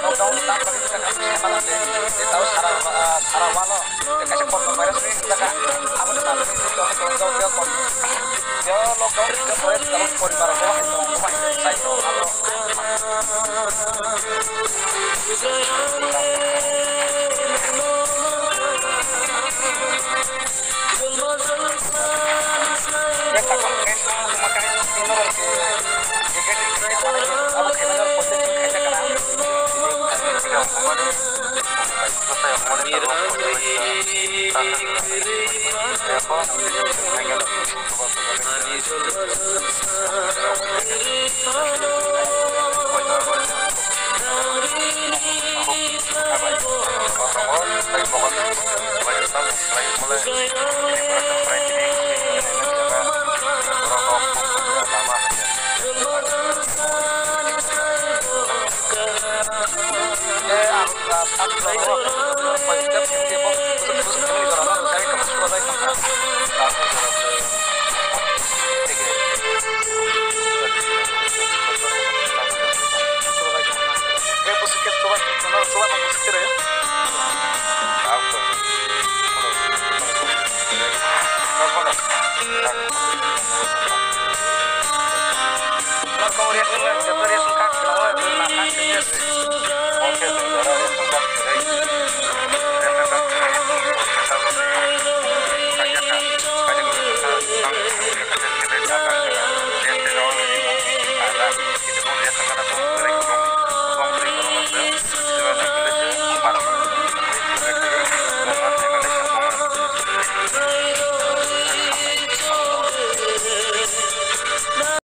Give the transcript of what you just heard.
Lockdown tanpa kita malam deh tahu sarah walo kasih foto virus ini kita kan apa nih malam ini dia lockdown kita boleh tahu poribar bawah itu saya tahu kalau ya kakak mungkin cuma kan minor aku kena posisi kayak kemudian